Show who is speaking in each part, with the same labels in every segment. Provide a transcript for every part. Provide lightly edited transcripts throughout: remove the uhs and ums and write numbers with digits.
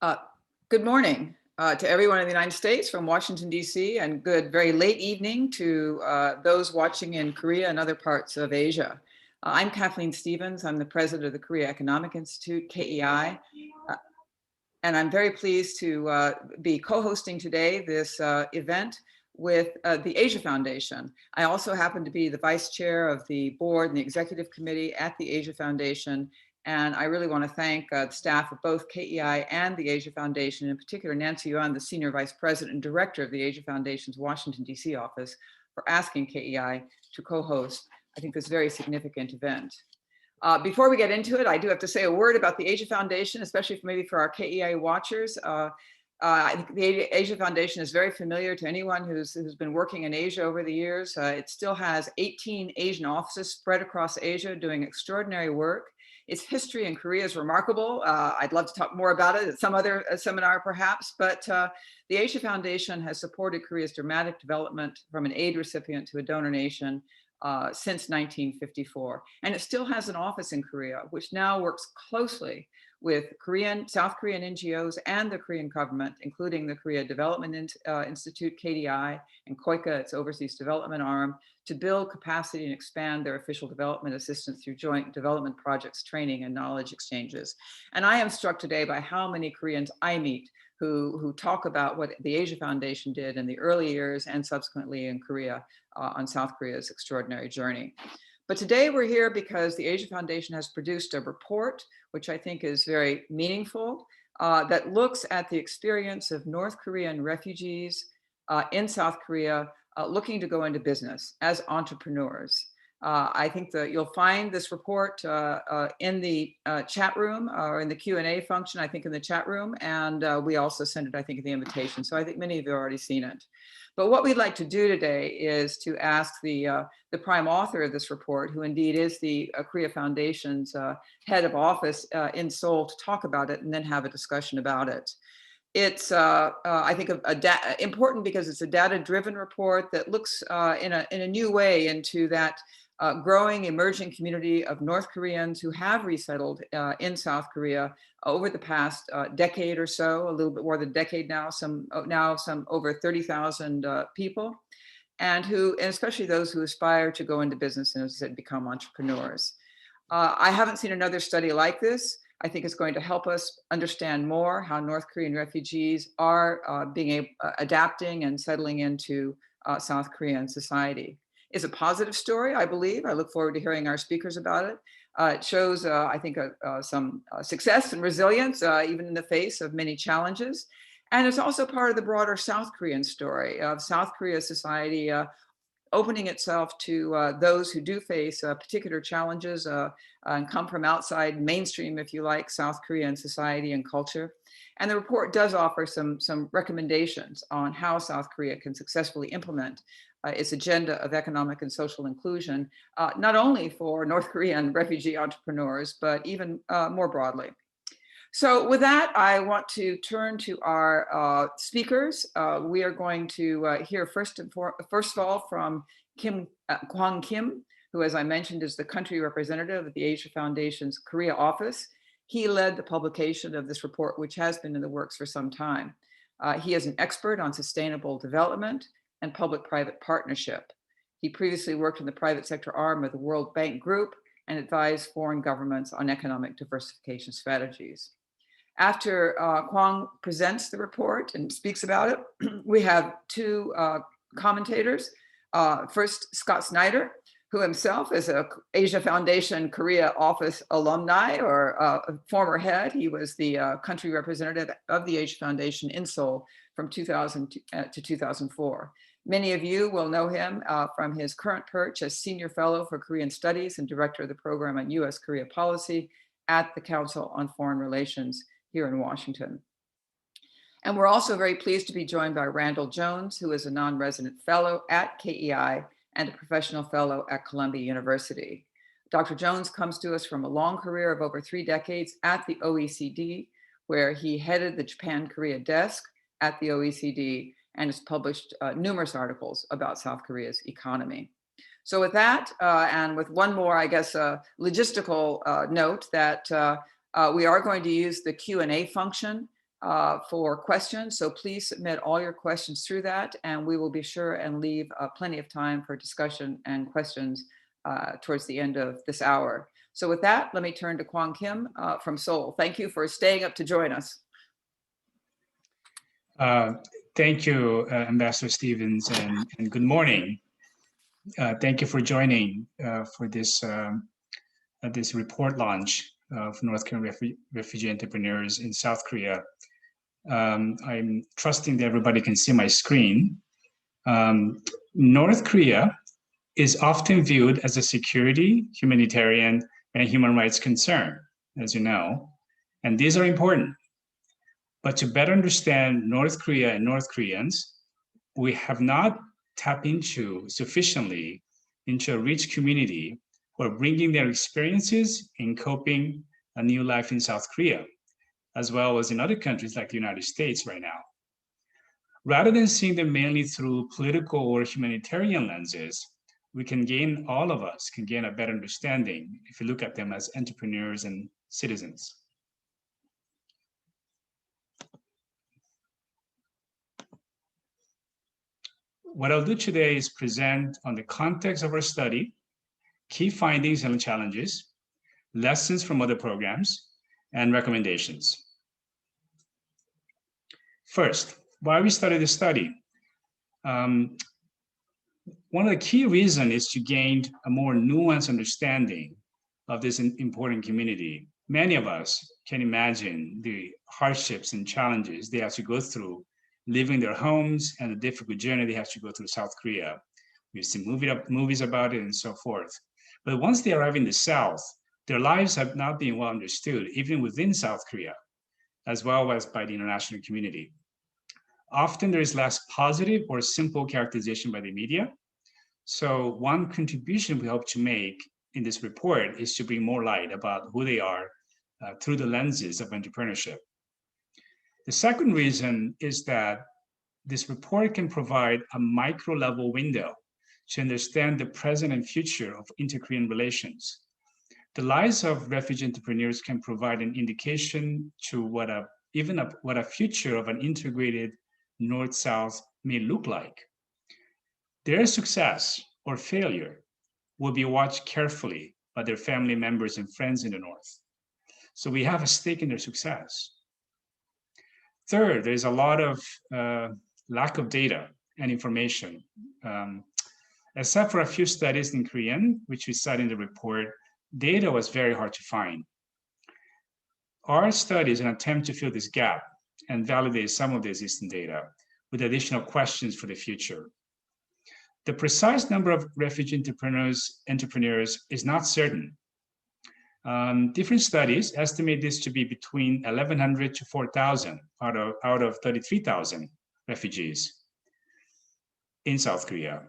Speaker 1: Uh, Good morning to everyone in the United States from Washington, D.C., and good very late evening to those watching in Korea and other parts of Asia. I'm Kathleen Stevens. I'm the president of the Korea Economic Institute, KEI, and I'm very pleased to be co-hosting today this event with the Asia Foundation. I also happen to be the vice chair of the board and the executive committee at the Asia Foundation. And I really want to thank the staff of both KEI and the Asia Foundation, in particular Nancy Yuan, the senior vice president and director of the Asia Foundation's Washington, D.C. office, for asking KEI to co-host, I think, this very significant event. Before we get into it, I do have to say a word about the Asia Foundation, especially maybe for our KEI watchers. I think the Asia Foundation is very familiar to anyone who's been working in Asia over the years. It still has 18 Asian offices spread across Asia doing extraordinary work. Its history in Korea is remarkable. I'd love to talk more about it at some other seminar perhaps, but the Asia Foundation has supported Korea's dramatic development from an aid recipient to a donor nation since 1954. And it still has an office in Korea, which now works closely with South Korean NGOs and the Korean government, including the Korea Development Institute, KDI, and KOICA, its overseas development arm, to build capacity and expand their official development assistance through joint development projects, training, and knowledge exchanges. And I am struck today by how many Koreans I meet who talk about what the Asia Foundation did in the early years and subsequently in Korea on South Korea's extraordinary journey. But today we're here because the Asia Foundation has produced a report, which I think is very meaningful, that looks at the experience of North Korean refugees in South Korea looking to go into business as entrepreneurs. I think that you'll find this report in the chat room or in the Q&A function, I think in the chat room, and we also sent it, I think, in the invitation. So I think many of you have already seen it. But what we'd like to do today is to ask the prime author of this report, who indeed is the Korea Foundation's head of office in Seoul, to talk about it and then have a discussion about it. It's, I think, important because it's a data-driven report that looks in a new way into that growing, emerging community of North Koreans who have resettled in South Korea over the past decade or so, a little bit more than a decade now, some over 30,000 people, and especially those who aspire to go into business and, as I said, become entrepreneurs. I haven't seen another study like this. I think it's going to help us understand more how North Korean refugees are adapting and settling into South Korean society. It's a positive story, I believe. I look forward to hearing our speakers about it. It shows, I think, some success and resilience, even in the face of many challenges. And it's also part of the broader South Korean story of South Korea society opening itself to those who do face particular challenges and come from outside mainstream, if you like, South Korean society and culture. And the report does offer some recommendations on how South Korea can successfully implement its agenda of economic and social inclusion, not only for North Korean refugee entrepreneurs, but even more broadly. So with that, I want to turn to our speakers. We are going to hear first of all from Kwang Kim, who, as I mentioned, is the country representative of the Asia Foundation's Korea office. He led the publication of this report, which has been in the works for some time. He is an expert on sustainable development and public-private partnership. He previously worked in the private sector arm of the World Bank Group and advised foreign governments on economic diversification strategies. After Kwang presents the report and speaks about it, we have two commentators. First, Scott Snyder, who himself is a Asia Foundation Korea office alumni or a former head. He was the country representative of the Asia Foundation in Seoul from 2000 to 2004. Many of you will know him from his current perch as Senior Fellow for Korean Studies and Director of the Program on U.S.-Korea Policy at the Council on Foreign Relations here in Washington. And we're also very pleased to be joined by Randall Jones, who is a non-resident fellow at KEI and a professional fellow at Columbia University. Dr. Jones comes to us from a long career of over 3 decades at the OECD, where he headed the Japan-Korea desk at the OECD and has published numerous articles about South Korea's economy. So with that, and with one more, I guess, logistical note that we are going to use the Q&A function for questions. So please submit all your questions through that, and we will be sure and leave plenty of time for discussion and questions towards the end of this hour. So with that, let me turn to Kwang Kim from Seoul. Thank you for staying up to join us.
Speaker 2: Thank you, Ambassador Stevens, and good morning. Thank you for joining for this this report launch of North Korean refugee entrepreneurs in South Korea. I'm trusting that everybody can see my screen. North Korea is often viewed as a security, humanitarian, and human rights concern, as you know, and these are important. But to better understand North Korea and North Koreans, we have not tapped into sufficiently into a rich community who are bringing their experiences in coping a new life in South Korea, as well as in other countries like the United States right now. Rather than seeing them mainly through political or humanitarian lenses, all of us can gain a better understanding if we look at them as entrepreneurs and citizens. What I'll do today is present on the context of our study, key findings and challenges, lessons from other programs, and recommendations. First, why we started this study. One of the key reasons is to gain a more nuanced understanding of this important community. Many of us can imagine the hardships and challenges they have to go through leaving their homes and the difficult journey they have to go through South Korea. We've seen movies about it and so forth. But once they arrive in the South, their lives have not been well understood, even within South Korea, as well as by the international community. Often there is less positive or simple characterization by the media. So one contribution we hope to make in this report is to bring more light about who they are through the lenses of entrepreneurship. The second reason is that this report can provide a micro-level window to understand the present and future of inter-Korean relations. The lives of refugee entrepreneurs can provide an indication to what a future of an integrated North-South may look like. Their success or failure will be watched carefully by their family members and friends in the North. So we have a stake in their success. Third, there's a lot of lack of data and information. Except for a few studies in Korean, which we cite in the report, data was very hard to find. Our study is an attempt to fill this gap and validate some of the existing data with additional questions for the future. The precise number of refugee entrepreneurs is not certain. Different studies estimate this to be between 1,100 to 4,000 out of 33,000 refugees in South Korea.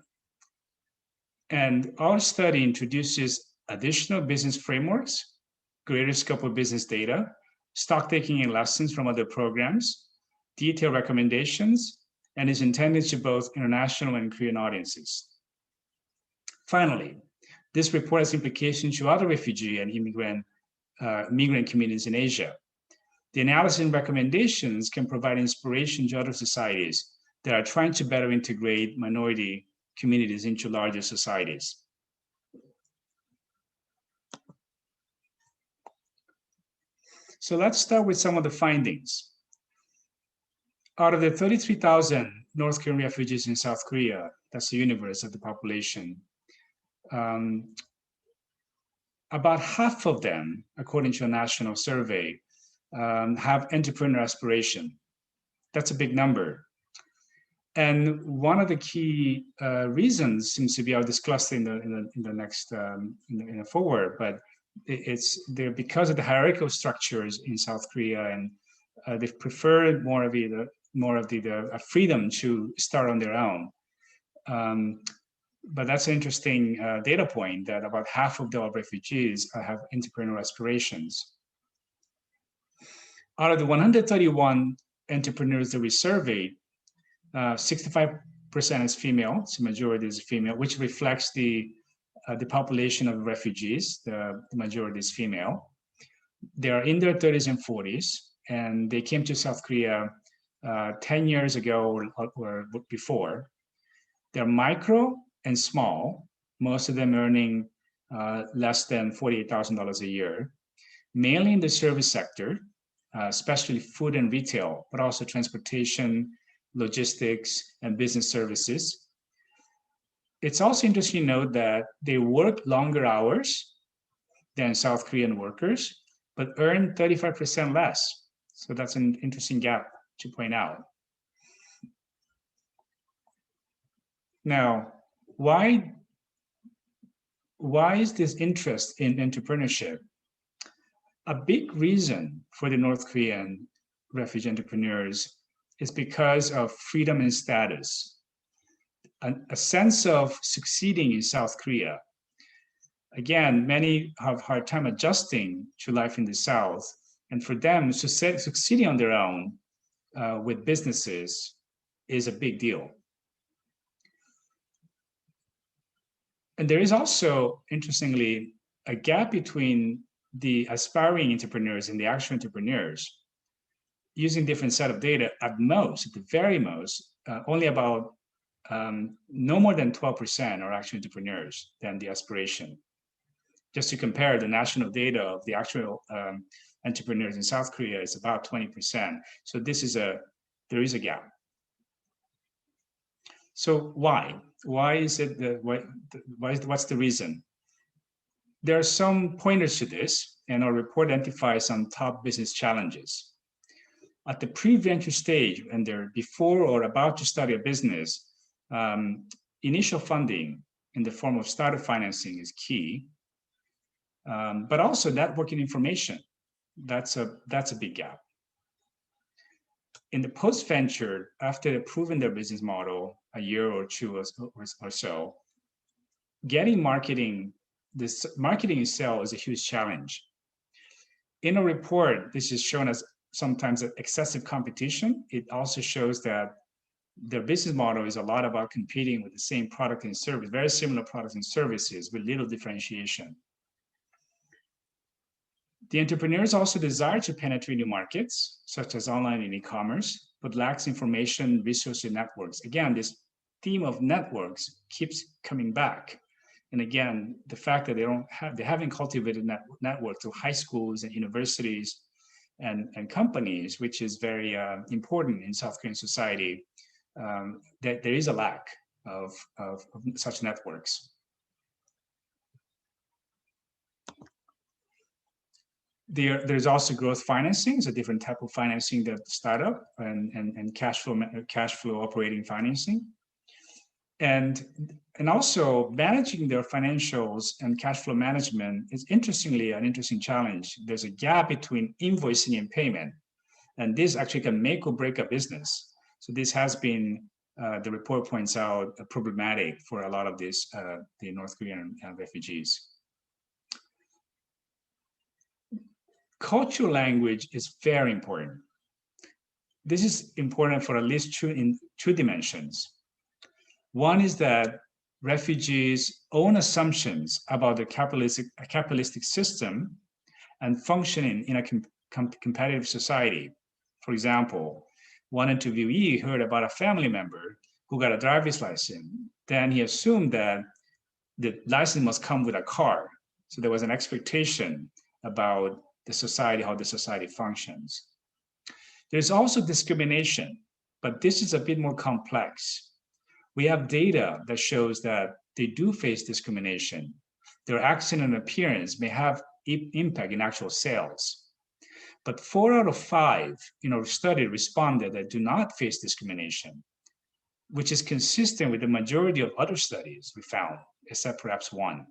Speaker 2: And our study introduces additional business frameworks, greater scope of business data, stock-taking and lessons from other programs, detailed recommendations, and is intended to both international and Korean audiences. Finally, this report has implications to other refugee and migrant communities in Asia. The analysis and recommendations can provide inspiration to other societies that are trying to better integrate minority communities into larger societies. So let's start with some of the findings. Out of the 33,000 North Korean refugees in South Korea, that's the universe of the population, about half of them, according to a national survey, have entrepreneur aspiration. That's a big number. And one of the key reasons seems to be, I'll discuss in the next in a forward, but it's there because of the hierarchical structures in South Korea, and they've preferred more of the freedom to start on their own. But that's an interesting data point that about half of the refugees have entrepreneurial aspirations. Out of the 131 entrepreneurs that we surveyed, 65% is female, so majority is female, which reflects the population of refugees. The majority is female. They are in their 30s and 40s, and they came to South Korea 10 years ago or before. They're micro and small, most of them earning less than $48,000 a year, mainly in the service sector, especially food and retail, but also transportation, logistics, and business services. It's also interesting to note that they work longer hours than South Korean workers, but earn 35% less. So that's an interesting gap to point out. Now, why is this interest in entrepreneurship? A big reason for the North Korean refugee entrepreneurs is because of freedom and status, a sense of succeeding in South Korea. Again, many have a hard time adjusting to life in the South, and for them, succeeding on their own with businesses is a big deal. And there is also, interestingly, a gap between the aspiring entrepreneurs and the actual entrepreneurs. Using different set of data, at the very most, only about no more than 12% are actual entrepreneurs than the aspiration. Just to compare, the national data of the actual entrepreneurs in South Korea is about 20%. So there is a gap. So why? Why is it what's the reason? There are some pointers to this, and our report identifies some top business challenges. At the pre-venture stage, when they're before or about to start a business, initial funding in the form of startup financing is key, but also networking information. That's a big gap. In the post-venture, after they've proven their business model, a year or two or so, getting marketing, this marketing itself is a huge challenge. In a report, this is shown as sometimes excessive competition. It also shows that their business model is a lot about competing with the same product and service, very similar products and services with little differentiation. The entrepreneurs also desire to penetrate new markets, such as online and e-commerce, but lacks information, resources, and networks. Again, this theme of networks keeps coming back. And again, the fact that they haven't cultivated networks to high schools and universities and companies, which is very important in South Korean society, that there is a lack of such networks. There's also growth financing. It's a different type of financing that startup and cash flow operating financing. And also managing their financials and cash flow management is interestingly an interesting challenge. There's a gap between invoicing and payment, and this actually can make or break a business. So this has been, the report points out, problematic for a lot of the North Korean refugees. Cultural language is very important. This is important for at least two dimensions. One is that refugees' own assumptions about the capitalistic system and functioning in a competitive society. For example, one interviewee heard about a family member who got a driver's license. Then he assumed that the license must come with a car. So there was an expectation about the society, how the society functions. There's also discrimination, but this is a bit more complex. We have data that shows that they do face discrimination. Their accent and appearance may have impact in actual sales. But 4 out of 5 in our study responded that do not face discrimination, which is consistent with the majority of other studies we found, except perhaps one.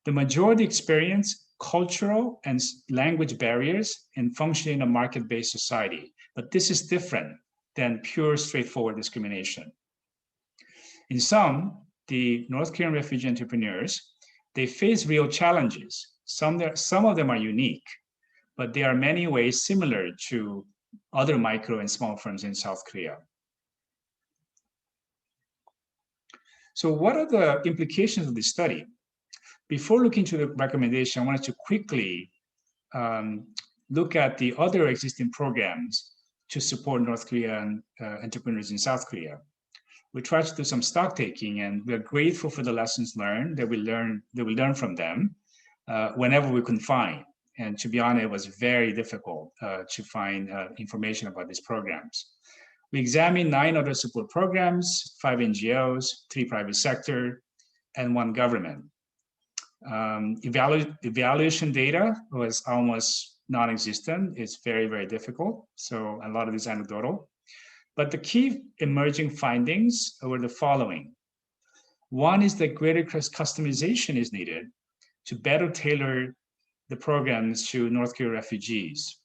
Speaker 2: The majority experience cultural and language barriers in functioning in a market-based society, but this is different than pure, straightforward discrimination. In sum, the North Korean refugee entrepreneurs, they face real challenges. Some of them are unique, but they are in many ways similar to other micro and small firms in South Korea. So what are the implications of this study? Before looking to the recommendation, I wanted to quickly look at the other existing programs to support North Korean entrepreneurs in South Korea. We tried to do some stock taking, and we are grateful for the lessons learned that we learn from them whenever we can find. And to be honest, it was very difficult to find information about these programs. We examined 9 other support programs, 5 NGOs, 3 private sector, and 1 government. Evaluation data was almost non-existent. It's very, very difficult. So a lot of this anecdotal. But the key emerging findings were the following. One is that greater customization is needed to better tailor the programs to North Korean refugees.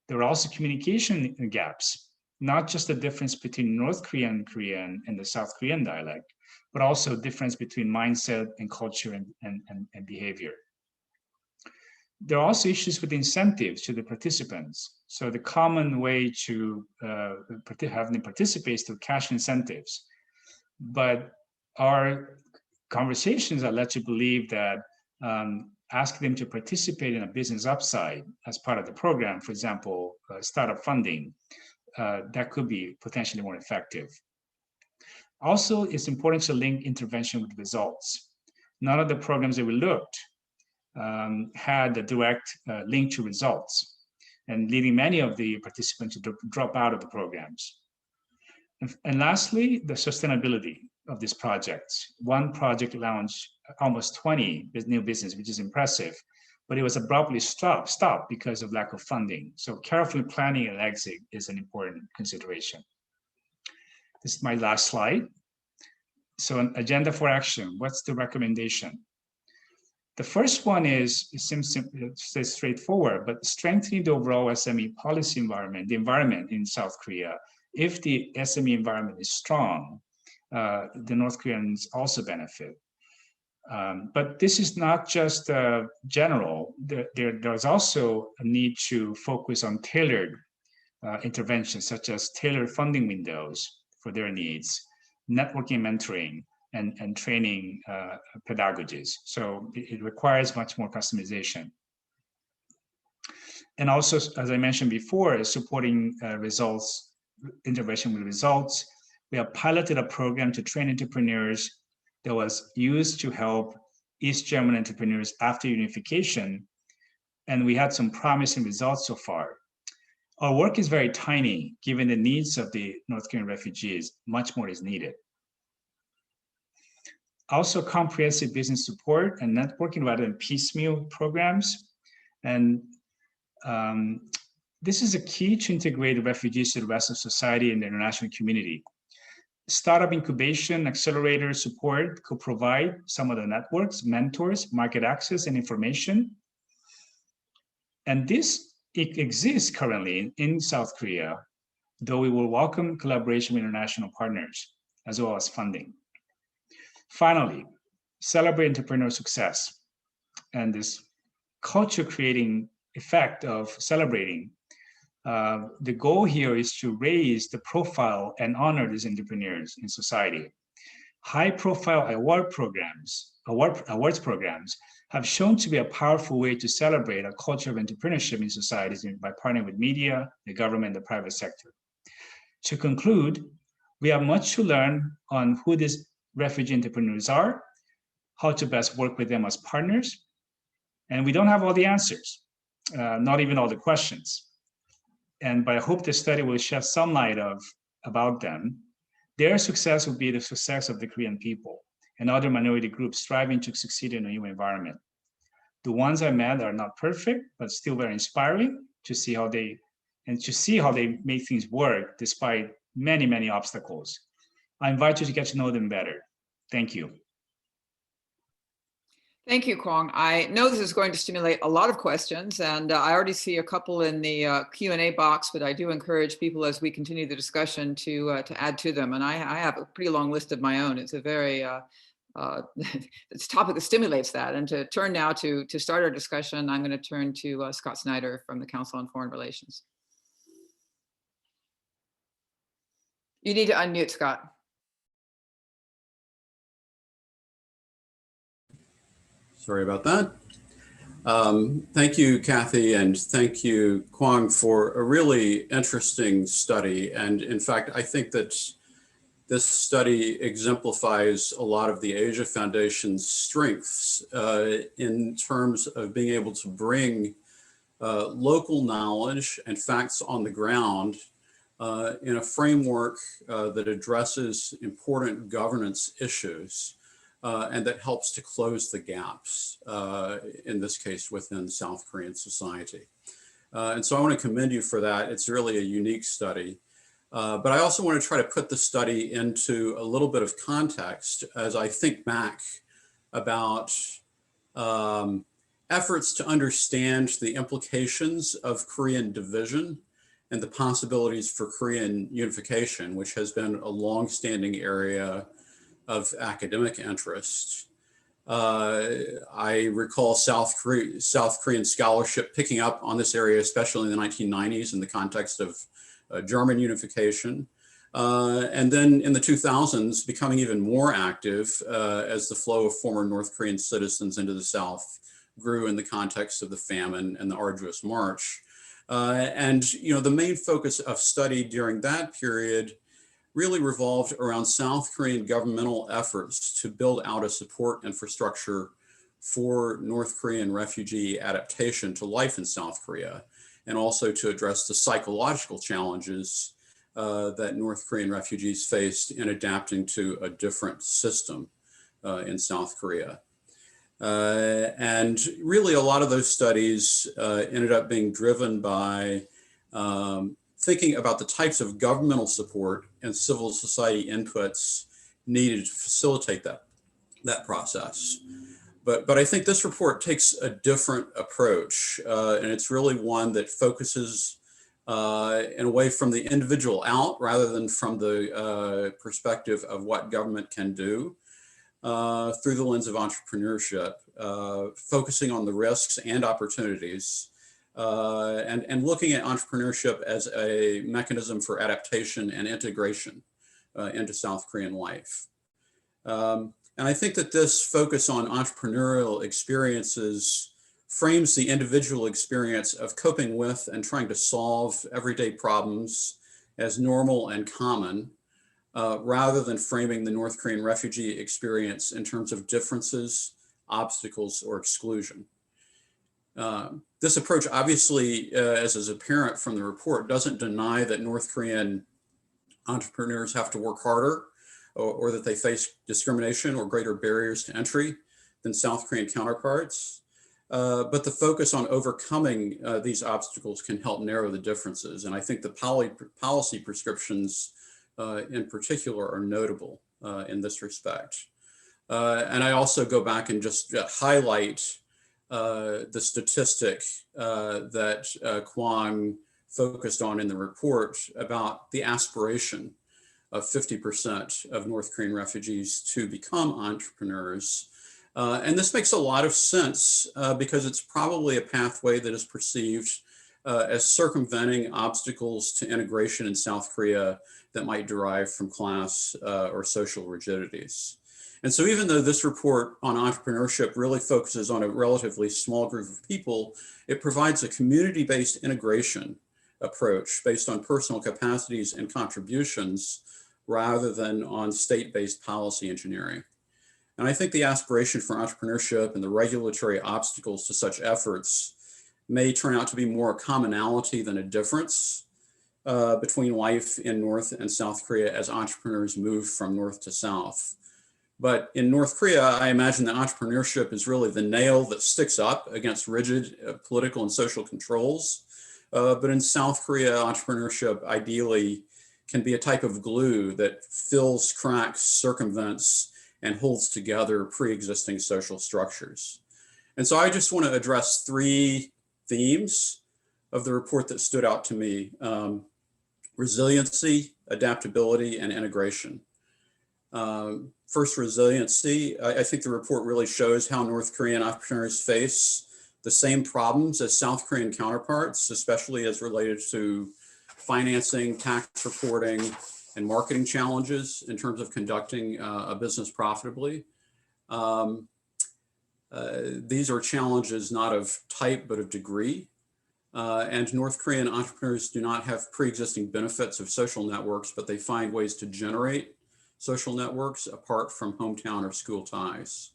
Speaker 2: There are also communication gaps, not just the difference between North Korean Korean and the South Korean dialect, but also difference between mindset and culture and behavior. There are also issues with incentives to the participants. So the common way to have them participate is through cash incentives. But our conversations are led to believe that asking them to participate in a business upside as part of the program, for example, startup funding, that could be potentially more effective. Also, it's important to link intervention with results. None of the programs that we looked had a direct link to results, and leading many of the participants to drop out of the programs. And lastly, the sustainability of these projects. One project launched almost 20 new business, which is impressive, but it was abruptly stopped because of lack of funding. So carefully planning an exit is an important consideration. This is my last slide. So an agenda for action, what's the recommendation? The first one is, it seems straightforward, but strengthening the overall SME policy environment, the environment in South Korea. If the SME environment is strong, the North Koreans also benefit. But this is not just general. There's also a need to focus on tailored interventions, such as tailored funding windows for their needs, networking, mentoring, and training pedagogies. So it requires much more customization. And also, as I mentioned before, supporting results, intervention with results. We have piloted a program to train entrepreneurs that was used to help East German entrepreneurs after unification. And we had some promising results so far. Our work is very tiny, given the needs of the North Korean refugees. Much more is needed. Also, comprehensive business support and networking rather than piecemeal programs. And this is a key to integrate refugees to the rest of society and the international community. Startup incubation, accelerator support could provide some of the networks, mentors, market access, and information. And it exists currently in South Korea, though we will welcome collaboration with international partners, as well as funding. Finally, celebrate entrepreneur success. And this culture creating effect of celebrating. The goal here is to raise the profile and honor these entrepreneurs in society. High-profile awards programs have shown to be a powerful way to celebrate a culture of entrepreneurship in societies by partnering with media, the government, the private sector. To conclude, we have much to learn on who these refugee entrepreneurs are, how to best work with them as partners, and we don't have all the answers, not even all the questions. But I hope this study will shed some light about them. Their success will be the success of the Korean people and other minority groups striving to succeed in a new environment. The ones I met are not perfect, but still very inspiring to see how they make things work despite many, many obstacles. I invite you to get to know them better. Thank you.
Speaker 1: Thank you, Kwang. I know this is going to stimulate a lot of questions, and I already see a couple in the Q&A box, but I do encourage people as we continue the discussion to add to them. And I have a pretty long list of my own. It's a very, it's a topic that stimulates that. And to turn now to start our discussion, I'm going to turn to Scott Snyder from the Council on Foreign Relations. You need to unmute, Scott.
Speaker 3: Sorry about that. Thank you, Kathy, and thank you, Kwang, for a really interesting study. And in fact, I think that this study exemplifies a lot of the Asia Foundation's strengths in terms of being able to bring local knowledge and facts on the ground in a framework that addresses important governance issues and that helps to close the gaps, in this case, within South Korean society. And so I want to commend you for that. It's really a unique study. But I also want to try to put the study into a little bit of context as I think back about efforts to understand the implications of Korean division and the possibilities for Korean unification, which has been a longstanding area of academic interest. I recall South Korean scholarship picking up on this area, especially in the 1990s in the context of German unification. And then in the 2000s, becoming even more active as the flow of former North Korean citizens into the South grew in the context of the famine and the arduous march. And you know, the main focus of study during that period really revolved around South Korean governmental efforts to build out a support infrastructure for North Korean refugee adaptation to life in South Korea, and also to address the psychological challenges that North Korean refugees faced in adapting to a different system in South Korea. And really a lot of those studies ended up being driven by thinking about the types of governmental support and civil society inputs needed to facilitate that process. But I think this report takes a different approach, and it's really one that focuses in a way from the individual out rather than from the perspective of what government can do through the lens of entrepreneurship, focusing on the risks and opportunities, and looking at entrepreneurship as a mechanism for adaptation and integration into South Korean life. And I think that this focus on entrepreneurial experiences frames the individual experience of coping with and trying to solve everyday problems as normal and common, rather than framing the North Korean refugee experience in terms of differences, obstacles, or exclusion. This approach obviously, as is apparent from the report, doesn't deny that North Korean entrepreneurs have to work harder or that they face discrimination or greater barriers to entry than South Korean counterparts. But the focus on overcoming these obstacles can help narrow the differences. And I think the policy prescriptions in particular are notable in this respect. And I also go back and just highlight the statistic that Kwang focused on in the report about the aspiration of 50% of North Korean refugees to become entrepreneurs. And this makes a lot of sense because it's probably a pathway that is perceived as circumventing obstacles to integration in South Korea that might derive from class or social rigidities. And so even though this report on entrepreneurship really focuses on a relatively small group of people, it provides a community-based integration approach based on personal capacities and contributions rather than on state-based policy engineering. And I think the aspiration for entrepreneurship and the regulatory obstacles to such efforts may turn out to be more a commonality than a difference between life in North and South Korea as entrepreneurs move from North to South. But in North Korea, I imagine that entrepreneurship is really the nail that sticks up against rigid political and social controls. But in South Korea, entrepreneurship ideally can be a type of glue that fills cracks, circumvents, and holds together pre-existing social structures. And so I just want to address three themes of the report that stood out to me: resiliency, adaptability, and integration. First, resiliency. I think the report really shows how North Korean entrepreneurs face the same problems as South Korean counterparts, especially as related to financing, tax reporting, and marketing challenges in terms of conducting a business profitably. These are challenges not of type, but of degree. And North Korean entrepreneurs do not have pre-existing benefits of social networks, but they find ways to generate social networks apart from hometown or school ties.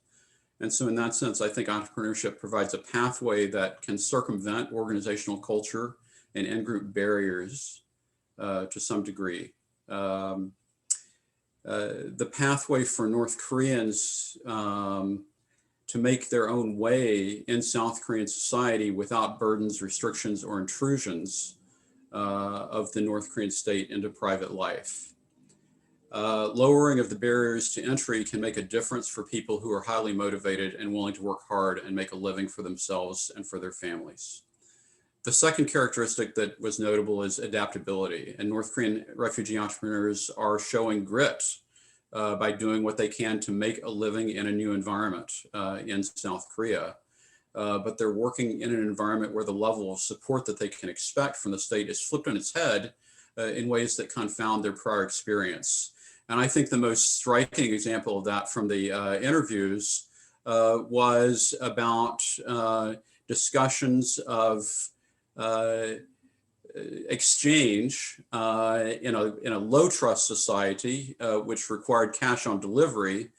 Speaker 3: And so in that sense, I think entrepreneurship provides a pathway that can circumvent organizational culture and in-group barriers to some degree. The pathway for North Koreans to make their own way in South Korean society without burdens, restrictions, or intrusions of the North Korean state into private life. Lowering of the barriers to entry can make a difference for people who are highly motivated and willing to work hard and make a living for themselves and for their families. The second characteristic that was notable is adaptability, and North Korean refugee entrepreneurs are showing grit by doing what they can to make a living in a new environment in South Korea. But they're working in an environment where the level of support that they can expect from the state is flipped on its head in ways that confound their prior experience. And I think the most striking example of that from the interviews was about discussions of exchange in a low trust society, which required cash on delivery,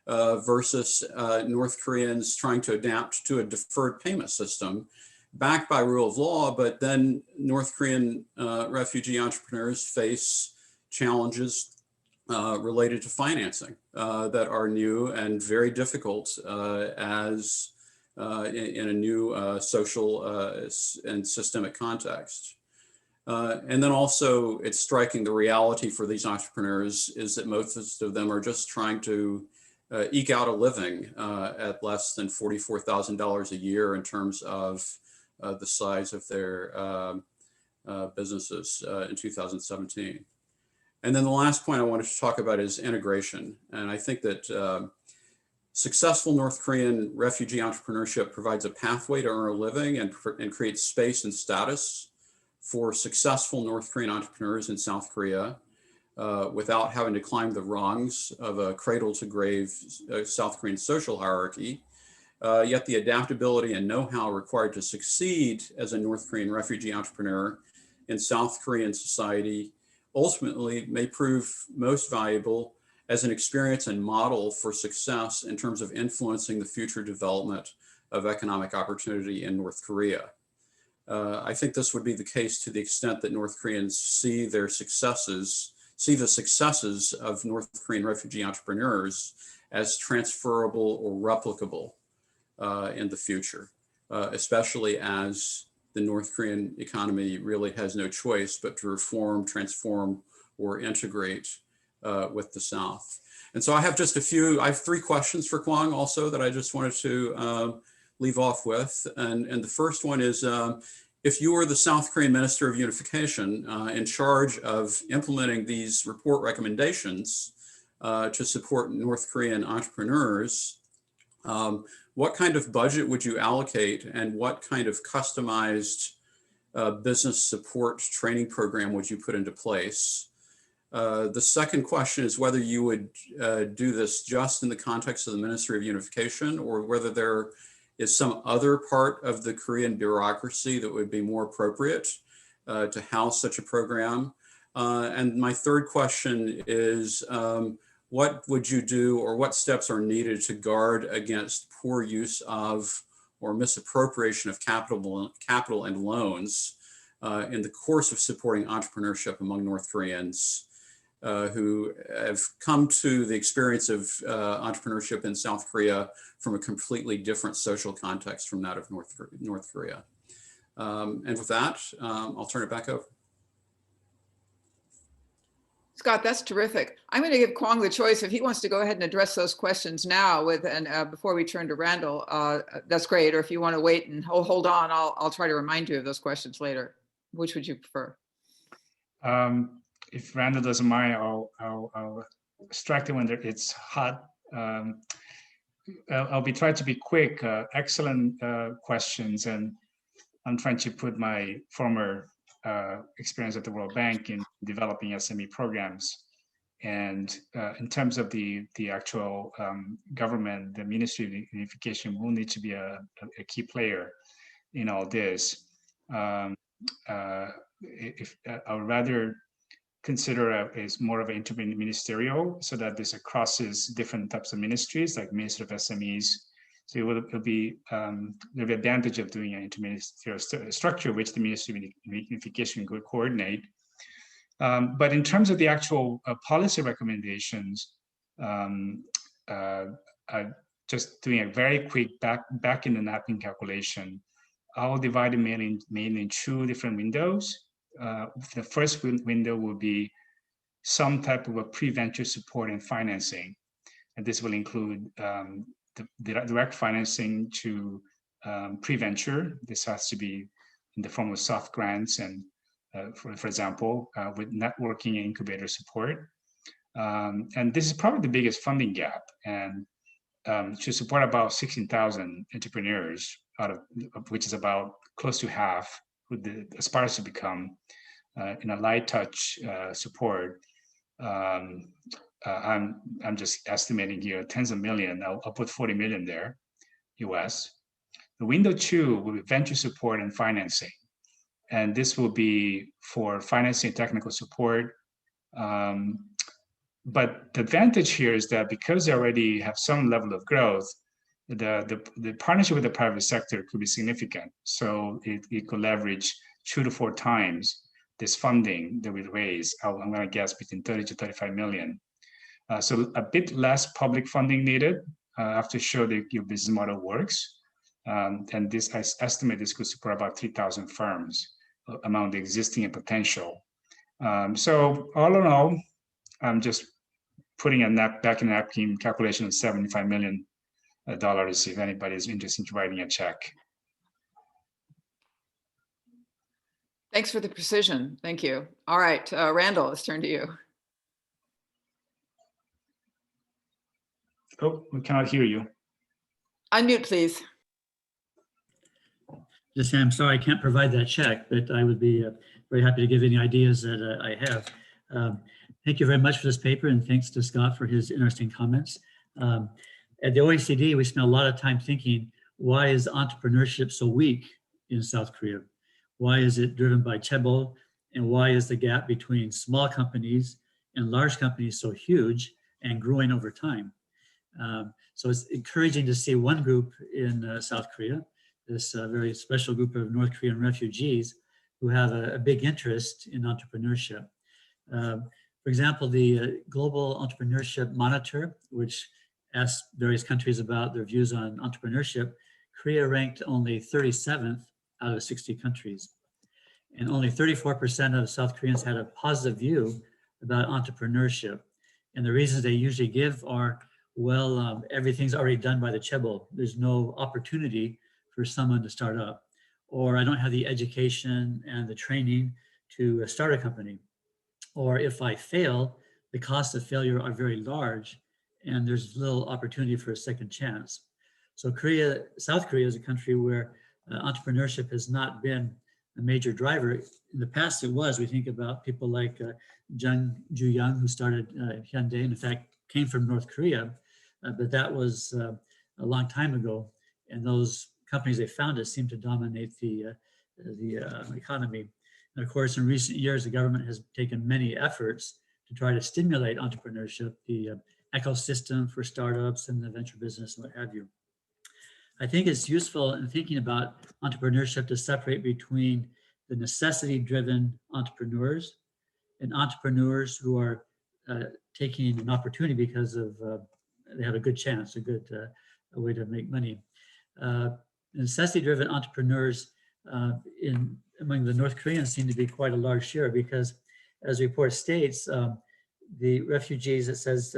Speaker 3: versus North Koreans trying to adapt to a deferred payment system backed by rule of law. But then North Korean refugee entrepreneurs face challenges related to financing that are new and very difficult as in a new social and systemic context. And then also it's striking, the reality for these entrepreneurs is that most of them are just trying to eke out a living at less than $44,000 a year in terms of the size of their businesses in 2017. And then the last point I wanted to talk about is integration. And I think that successful North Korean refugee entrepreneurship provides a pathway to earn a living and creates space and status for successful North Korean entrepreneurs in South Korea without having to climb the rungs of a cradle to grave South Korean social hierarchy. Yet the adaptability and know-how required to succeed as a North Korean refugee entrepreneur in South Korean society ultimately may prove most valuable as an experience and model for success in terms of influencing the future development of economic opportunity in North Korea. I think this would be the case to the extent that North Koreans see the successes of North Korean refugee entrepreneurs as transferable or replicable in the future, especially as the North Korean economy really has no choice but to reform, transform, or integrate with the South. And so I have I have 3 questions for Kwang also that I just wanted to leave off with. And the first one is, if you were the South Korean Minister of Unification in charge of implementing these report recommendations to support North Korean entrepreneurs, what kind of budget would you allocate and what kind of customized business support training program would you put into place? The second question is whether you would do this just in the context of the Ministry of Unification or whether there is some other part of the Korean bureaucracy that would be more appropriate to house such a program. And my third question is, what would you do or what steps are needed to guard against poor use of or misappropriation of capital and loans in the course of supporting entrepreneurship among North Koreans who have come to the experience of entrepreneurship in South Korea from a completely different social context from that of North Korea. And with that, I'll turn it back over.
Speaker 1: Scott, that's terrific. I'm going to give Kwang the choice if he wants to go ahead and address those questions now before we turn to Randall. That's great. Or if you want to wait and hold on, I'll try to remind you of those questions later. Which would you prefer?
Speaker 2: If Randall doesn't mind, I'll strike it when it's hot. I'll be trying to be quick. Excellent questions, and I'm trying to put my former experience at the World Bank in developing SME programs And in terms of the actual government, the Ministry of Unification will need to be a key player in all this. If I would rather consider is more of an interministerial, so that this crosses different types of ministries, like Ministry of SMEs. So it'll be the advantage of doing an interministerial structure, which the Ministry of Unification could coordinate. But in terms of the actual policy recommendations, just doing a very quick back in the napkin calculation, I'll divide it mainly in two different windows. The first window will be some type of a pre-venture support and financing. And this will include the direct financing to pre-venture. This has to be in the form of soft grants and, for example, with networking and incubator support. And this is probably the biggest funding gap, and to support about 16,000 entrepreneurs, out of which is about close to half who aspires to become in a light touch support. I'm just estimating here tens of millions. I'll put 40 million there, US. The window two will be venture support and financing. And this will be for financing and technical support. But the advantage here is that because they already have some level of growth, the partnership with the private sector could be significant. So it could leverage 2 to 4 times this funding that we raise. I'm going to guess between 30 to 35 million. So a bit less public funding needed after show that your business model works. And this, I estimate this could support about 3,000 firms among the existing and potential. So all in all, I'm just putting a back in the napkin calculation of $75 million if anybody is interested in writing a check.
Speaker 1: Thanks for the precision. Thank you. All right, Randall, let's turn to you.
Speaker 2: Oh, we cannot hear you.
Speaker 4: Unmute, please.
Speaker 5: Just say I'm sorry I can't provide that check, but I would be very happy to give any ideas that I have. Thank you very much for this paper, and thanks to Scott for his interesting comments. At the OECD, we spent a lot of time thinking, why is entrepreneurship so weak in South Korea? Why is it driven by chaebol? And why is the gap between small companies and large companies so huge and growing over time? So it's encouraging to see one group in South Korea, this very special group of North Korean refugees who have a big interest in entrepreneurship. For example, the Global Entrepreneurship Monitor, which asks various countries about their views on entrepreneurship, Korea ranked only 37th out of 60 countries. And only 34% of South Koreans had a positive view about entrepreneurship. And the reasons they usually give are, well, everything's already done by the chaebol. There's no opportunity for someone to start up. Or I don't have the education and the training to start a company. Or if I fail, the costs of failure are very large and there's little opportunity for a second chance. So South Korea is a country where entrepreneurship has not been a major driver. In the past it was. We think about people like Jung Ju-young, who started Hyundai, and in fact came from North Korea, but that was a long time ago. And those companies they founded seem to dominate the economy. And of course, in recent years, the government has taken many efforts to try to stimulate entrepreneurship, the ecosystem for startups and the venture business and what have you. I think it's useful in thinking about entrepreneurship to separate between the necessity-driven entrepreneurs and entrepreneurs who are taking an opportunity because of they have a good chance, a good a way to make money. Necessity-driven entrepreneurs among the North Koreans seem to be quite a large share, because as the report states, the refugees, it says,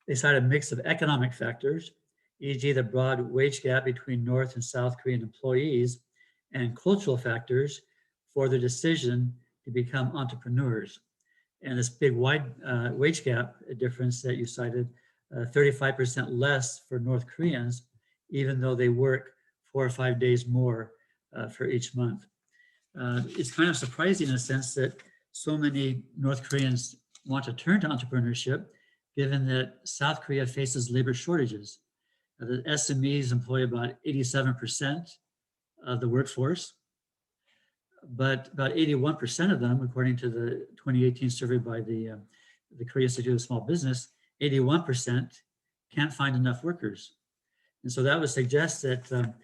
Speaker 5: they cite a mix of economic factors, e.g. the broad wage gap between North and South Korean employees, and cultural factors for the decision to become entrepreneurs. And this big wide wage gap difference that you cited, 35% less for North Koreans, even though they work 4 or 5 days more for each month. It's kind of surprising in a sense that so many North Koreans want to turn to entrepreneurship, given that South Korea faces labor shortages. The SMEs employ about 87% of the workforce, but about 81% of them, according to the 2018 survey by the Korea Institute of Small Business, 81% can't find enough workers. And so that would suggest that,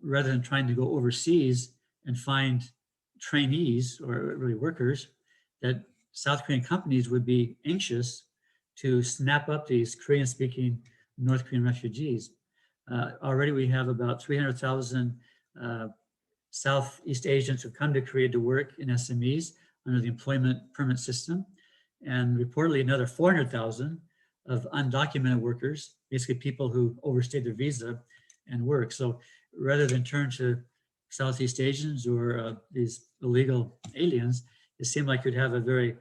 Speaker 5: rather than trying to go overseas and find trainees or really workers, that South Korean companies would be anxious to snap up these Korean-speaking North Korean refugees. Already we have about 300,000 Southeast Asians who come to Korea to work in SMEs under the employment permit system, and reportedly another 400,000 of undocumented workers, basically people who overstayed their visa and work. So rather than turn to Southeast Asians or these illegal aliens, it seemed like you'd have a very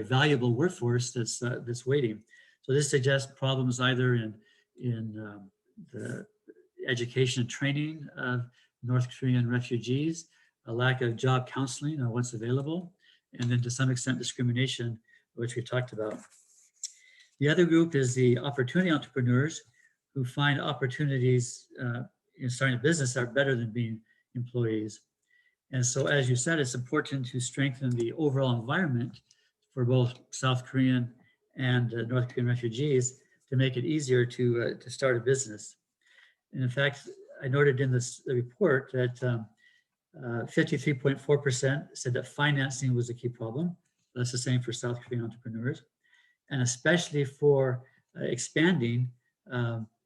Speaker 5: valuable workforce that's waiting. So this suggests problems either in the education and training of North Korean refugees, a lack of job counseling on what's available, and then to some extent discrimination, which we talked about. The other group is the opportunity entrepreneurs who find opportunities in starting a business that are better than being employees. And so, as you said, it's important to strengthen the overall environment for both South Korean and North Korean refugees to make it easier to start a business. And in fact, I noted in the report that 53.4% said that financing was a key problem. That's the same for South Korean entrepreneurs. And especially for expanding,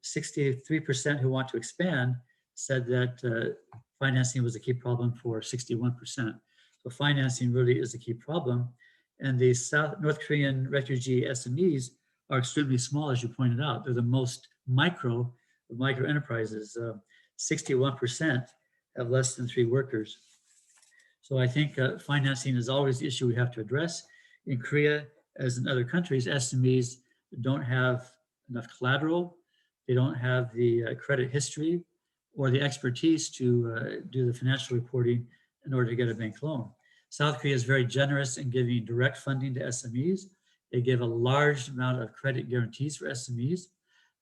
Speaker 5: 63% who want to expand said that financing was a key problem for 61%. So financing really is a key problem. And the North Korean refugee SMEs are extremely small, as you pointed out. They're the most micro enterprises. 61% have less than 3 workers. So I think financing is always the issue we have to address. In Korea, as in other countries, SMEs don't have enough collateral. They don't have the credit history or the expertise to do the financial reporting in order to get a bank loan. South Korea is very generous in giving direct funding to SMEs. They give a large amount of credit guarantees for SMEs,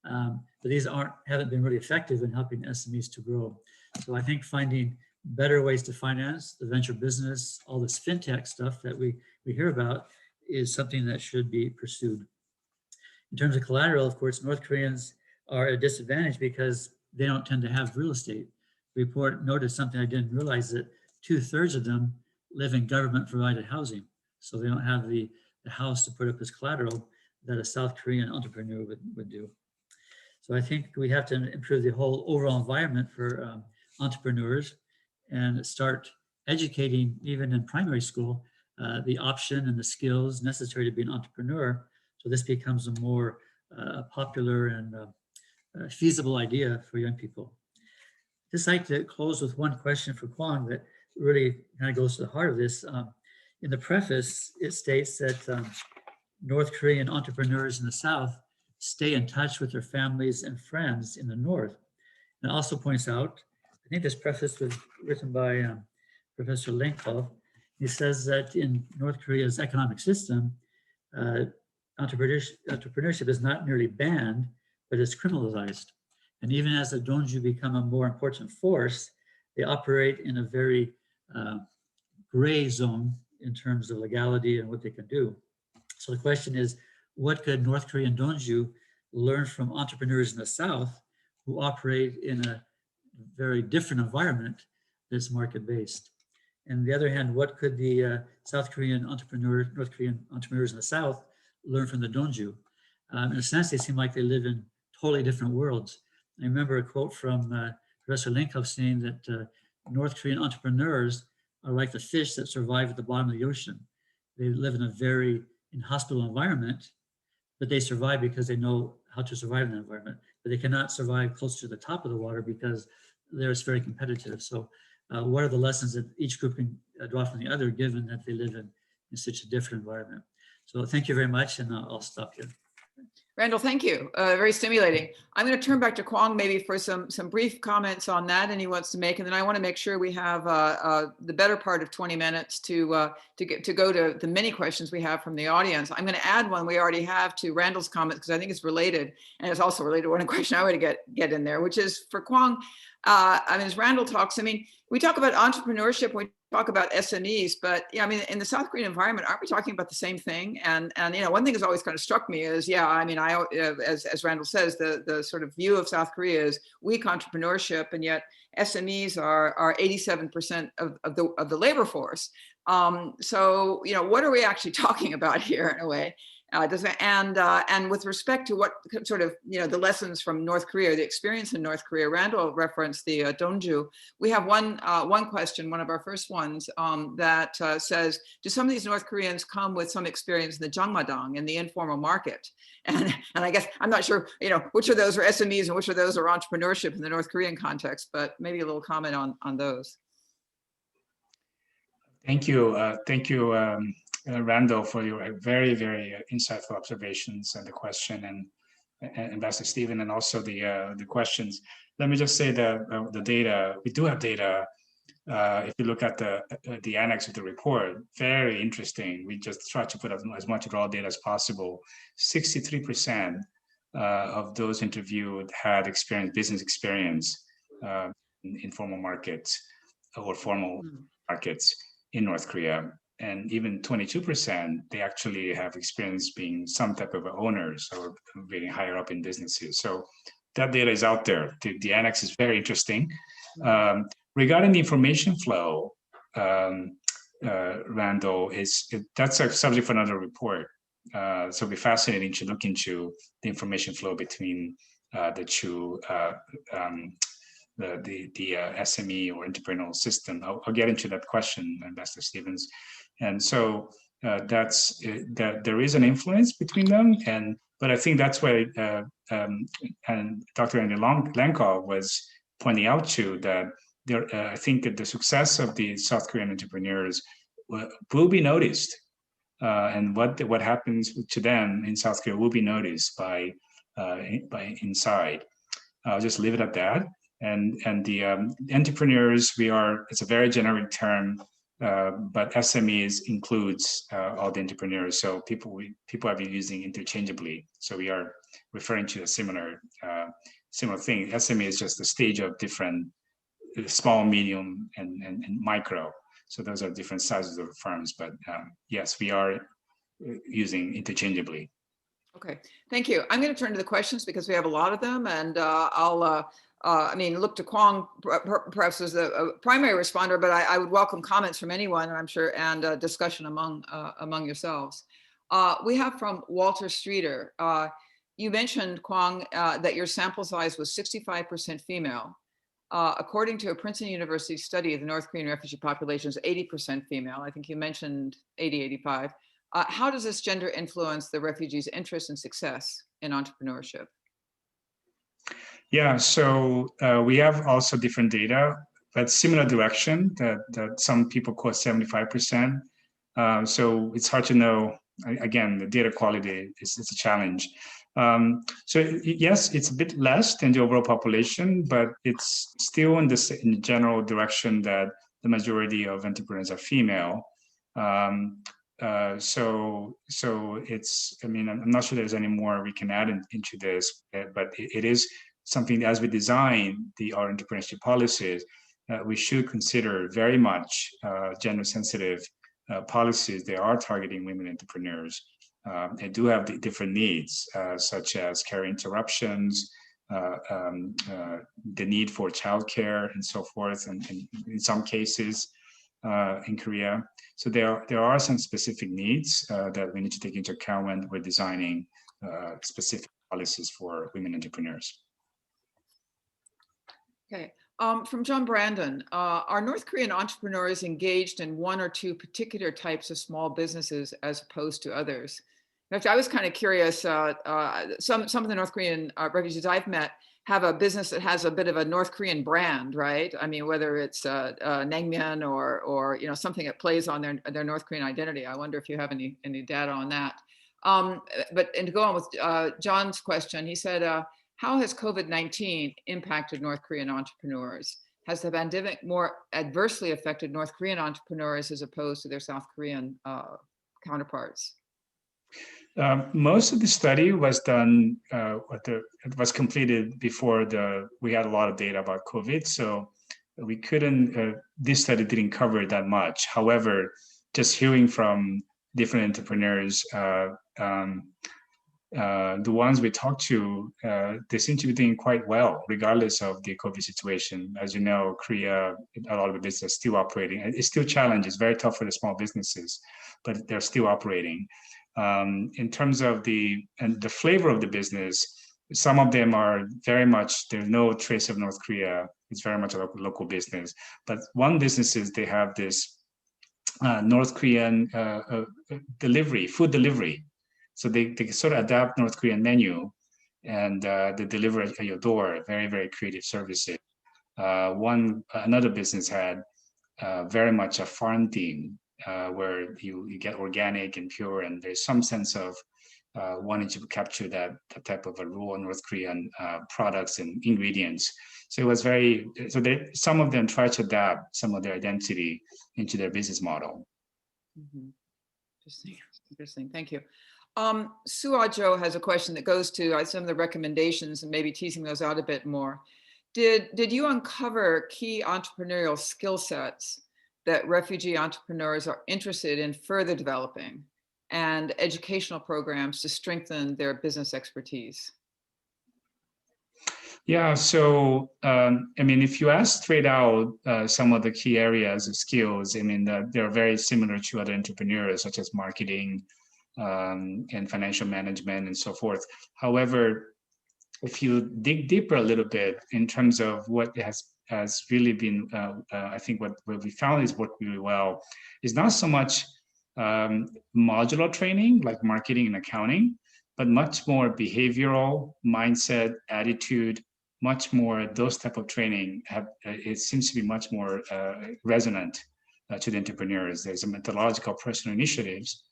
Speaker 5: but these haven't been really effective in helping SMEs to grow. So I think finding better ways to finance the venture business, all this fintech stuff that we hear about, is something that should be pursued. In terms of collateral, of course, North Koreans are at a disadvantage because they don't tend to have real estate. The report noted something I didn't realize, that 2/3 of them live in government provided housing. So they don't have the house to put up as collateral that a South Korean entrepreneur would do. So I think we have to improve the whole overall environment for entrepreneurs and start educating, even in primary school, the option and the skills necessary to be an entrepreneur. So this becomes a more popular and feasible idea for young people. Just like to close with one question for Kwang that really kind of goes to the heart of this. In the preface, it states that North Korean entrepreneurs in the South stay in touch with their families and friends in the North. And it also points out, I think this preface was written by Professor Lenkov. He says that in North Korea's economic system, entrepreneurship is not merely banned, but it's criminalized. And even as the Donju become a more important force, they operate in a very gray zone in terms of legality and what they can do. So the question is, what could North Korean Donju learn from entrepreneurs in the South who operate in a very different environment that's market-based? And on the other hand, what could the North Korean entrepreneurs in the South learn from the Donju? In a sense, they seem like they live in totally different worlds. I remember a quote from Professor Lenkov saying that North Korean entrepreneurs are like the fish that survive at the bottom of the ocean. They live in a very inhospitable environment, but they survive because they know how to survive in that environment. But they cannot survive close to the top of the water because there it's very competitive. So what are the lessons that each group can draw from the other, given that they live in such a different environment? So thank you very much, and I'll stop here.
Speaker 1: Randall, thank you. Very stimulating. I'm going to turn back to Kwang maybe for some brief comments on that, and he wants to make, and then I want to make sure we have the better part of 20 minutes to go to the many questions we have from the audience. I'm going to add one we already have to Randall's comments because I think it's related, and it's also related to one question I want to get in there, which is for Kwang. I mean, as Randall talks, I mean, we talk about entrepreneurship, we talk about SMEs, but yeah, I mean, in the South Korean environment, aren't we talking about the same thing? And you know, one thing that's always kind of struck me is, yeah, I mean, as Randall says, the sort of view of South Korea is weak entrepreneurship, and yet SMEs are 87% of the labor force. So you know, what are we actually talking about here in a way? And with respect to what sort of, you know, the lessons from North Korea, the experience in North Korea, Randall referenced the Donju. We have one question, one of our first ones, that says, do some of these North Koreans come with some experience in the Jangmadang, in the informal market? And I guess I'm not sure, you know, which of those are SMEs and which of those are entrepreneurship in the North Korean context, but maybe a little comment on those.
Speaker 2: Thank you. Thank you, Randall, for your very, very insightful observations and the question, and Ambassador Stephen, and also the questions. Let me just say that the data, we do have data. If you look at the annex of the report, very interesting. We just try to put as much raw data as possible. 63% of those interviewed had business experience in informal markets or formal markets in North Korea. And even 22%, they actually have experience being some type of owners or being higher up in businesses. So that data is out there. The annex is very interesting. Regarding the information flow, Randall, that's a subject for another report. So it'll be fascinating to look into the information flow between the two, the SME or entrepreneurial system. I'll get into that question, Ambassador Stevens. And so that there is an influence between them, but I think that's why and Dr. Andy Lankov was pointing out to that I think that the success of the South Korean entrepreneurs will be noticed, and what happens to them in South Korea will be noticed by inside. I'll just leave it at that. And the entrepreneurs, it's a very generic term, but SMEs includes all the entrepreneurs. So people have been using interchangeably. So we are referring to a similar thing. SME is just a stage of different small, medium, and micro. So those are different sizes of firms. But yes, we are using interchangeably.
Speaker 1: Okay, thank you. I'm going to turn to the questions because we have a lot of them, and I'll look to Kwang perhaps as a primary responder, but I would welcome comments from anyone, I'm sure, and discussion among yourselves. We have from Walter Streeter. You mentioned, Kwang, that your sample size was 65% female. According to a Princeton University study, the North Korean refugee population is 80% female. I think you mentioned 80, 85. How does this gender influence the refugees' interest and success in entrepreneurship?
Speaker 2: Yeah, so we have also different data, but similar direction that some people quote 75%. So it's hard to know. Again, the data quality is a challenge. So yes, it's a bit less than the overall population, but it's still in the general direction that the majority of entrepreneurs are female. So it's, I mean, I'm not sure there's any more we can add into this, but it is something as we design our entrepreneurship policies, we should consider very much gender sensitive policies. They are targeting women entrepreneurs. They do have different needs, such as care interruptions, the need for childcare and so forth, and in some cases in Korea. So there are some specific needs that we need to take into account when we're designing specific policies for women entrepreneurs.
Speaker 1: Okay, from John Brandon, are North Korean entrepreneurs engaged in one or two particular types of small businesses as opposed to others? In fact, I was kind of curious, some of the North Korean refugees I've met have a business that has a bit of a North Korean brand, right? I mean, whether it's naengmyeon or something that plays on their North Korean identity. I wonder if you have any data on that. But to go on with John's question, he said, how has COVID-19 impacted North Korean entrepreneurs? Has the pandemic more adversely affected North Korean entrepreneurs as opposed to their South Korean counterparts?
Speaker 2: Most of the study was done, it was completed before we had a lot of data about COVID. So we couldn't, this study didn't cover that much. However, just hearing from different entrepreneurs, the ones we talked to, they seem to be doing quite well, regardless of the COVID situation. As you know, Korea, a lot of the business is still operating. It's still challenging. It's very tough for the small businesses, but they're still operating. In terms of the flavor of the business, some of them are very much, there's no trace of North Korea. It's very much a local business. But one business is they have this North Korean food delivery. So they sort of adapt North Korean menu and they deliver at your door. Very, very creative services. Another business had very much a farm theme where you get organic and pure, and there's some sense of wanting to capture that type of a raw North Korean products and ingredients. So it was some of them try to adapt some of their identity into their business model.
Speaker 1: Mm-hmm. Interesting. Thank you. Suajo has a question that goes to some of the recommendations and maybe teasing those out a bit more. Did you uncover key entrepreneurial skill sets that refugee entrepreneurs are interested in further developing and educational programs to strengthen their business expertise?
Speaker 2: Yeah, so I mean, if you ask straight out some of the key areas of skills, I mean, they're very similar to other entrepreneurs, such as marketing and financial management and so forth. However, if you dig deeper a little bit in terms of what has really been, I think what we found is worked really well is not so much modular training like marketing and accounting, but much more behavioral, mindset, attitude, much more those type of training. It seems to be much more resonant to the entrepreneurs. There's a methodological personal initiatives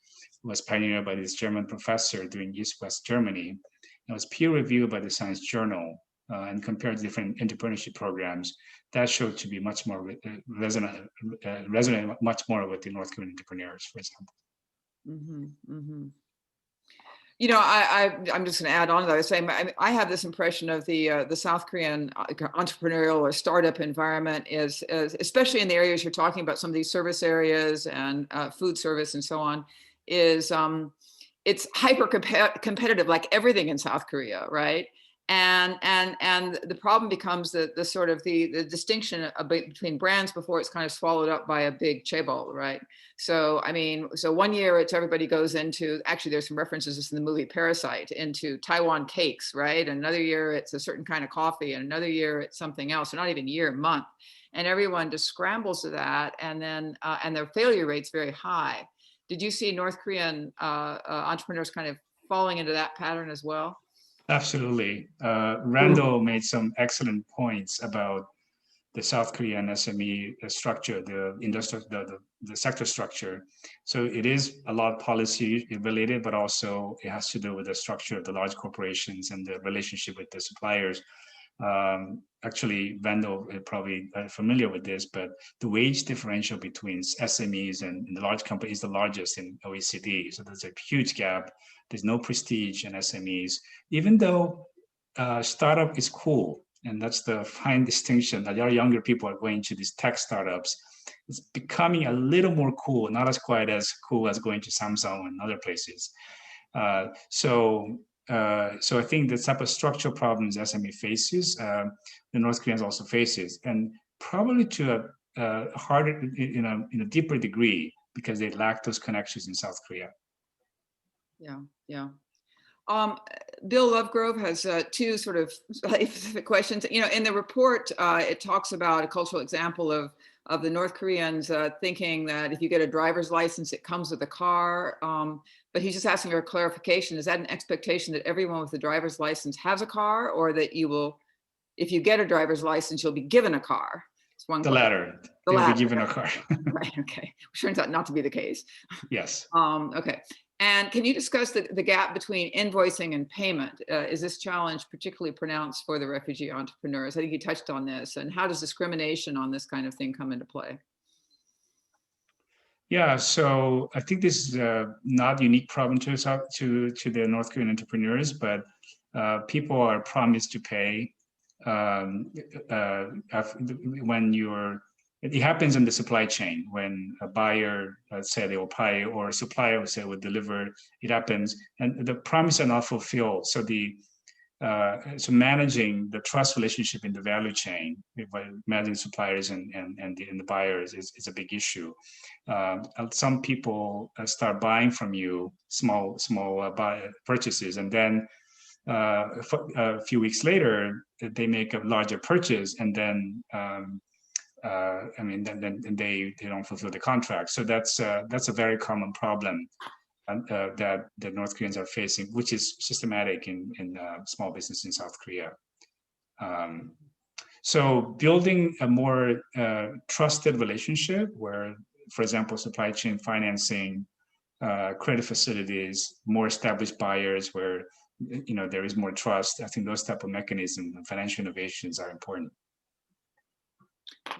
Speaker 2: was pioneered by this German professor doing East-West Germany. It was peer reviewed by the Science Journal and compared to different entrepreneurship programs. That showed to be much more resonant much more with the North Korean entrepreneurs, for example.
Speaker 1: Mm-hmm, mm-hmm. You know, I'm just going to add on to that. I was saying, I have this impression of the South Korean entrepreneurial or startup environment is especially in the areas you're talking about, some of these service areas and food service and so on, is it's hyper competitive, like everything in South Korea, right? And the problem becomes the sort of the distinction between brands before it's kind of swallowed up by a big chaebol, right? So I mean, so one year it's everybody goes into, actually there's some references in the movie Parasite, into Taiwan cakes, right? And another year it's a certain kind of coffee, and another year it's something else, or not even year, month. And everyone just scrambles to that, and then and their failure rate's very high. Did you see North Korean entrepreneurs kind of falling into that pattern as well?
Speaker 2: Absolutely. Randall made some excellent points about the South Korean SME structure, the industrial, the sector structure. So it is a lot of policy related, but also it has to do with the structure of the large corporations and the relationship with the suppliers. Actually, Randall is probably familiar with this, but the wage differential between SMEs and the large companies is the largest in OECD. So there's a huge gap. There's no prestige in SMEs, even though startup is cool. And that's the fine distinction that our younger people are going to these tech startups. It's becoming a little more cool, not as quite as cool as going to Samsung and other places. So I think the type of structural problems SME faces, the North Koreans also faces, and probably to a harder, in a deeper degree, because they lack those connections in South Korea.
Speaker 1: Yeah, yeah. Bill Lovegrove has two sort of specific questions. You know, in the report, it talks about a cultural example of the North Koreans thinking that if you get a driver's license, it comes with a car. But he's just asking for clarification. Is that an expectation that everyone with a driver's license has a car, or that you will, if you get a driver's license, you'll be given a car? It's one.
Speaker 2: The latter. They'll be given a car.
Speaker 1: Right. Okay. Which turns out not to be the case.
Speaker 2: Yes.
Speaker 1: Okay. And can you discuss the gap between invoicing and payment? Is this challenge particularly pronounced for the refugee entrepreneurs? I think you touched on this. And how does discrimination on this kind of thing come into play?
Speaker 2: Yeah, so I think this is a not unique problem to the North Korean entrepreneurs, but people are promised to pay when it happens in the supply chain when a buyer say they will pay or a supplier will say will deliver. It happens, and the promises are not fulfilled. So so managing the trust relationship in the value chain, managing suppliers and the buyers is a big issue. Some people start buying from you small purchases, and then a few weeks later they make a larger purchase, and then then they don't fulfill the contract. So that's a very common problem that the North Koreans are facing, which is systematic in small business in South Korea. So building a more trusted relationship where, for example, supply chain financing, credit facilities, more established buyers where there is more trust. I think those type of mechanisms and financial innovations are important.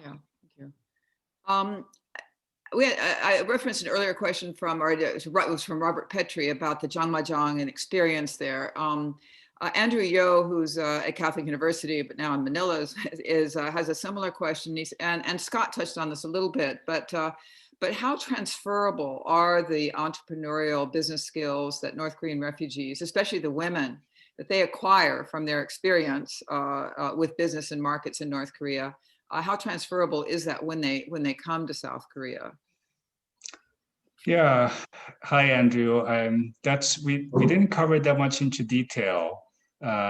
Speaker 1: Yeah, thank you. I referenced an earlier question from Robert Petrie about the Jangmajang and experience there. Andrew Yo, who's at Catholic University, but now in Manila, has a similar question. And Scott touched on this a little bit, but how transferable are the entrepreneurial business skills that North Korean refugees, especially the women, that they acquire from their experience with business and markets in North Korea? How transferable is that when they come to South Korea?
Speaker 2: Yeah, hi Andrew. We didn't cover that much into detail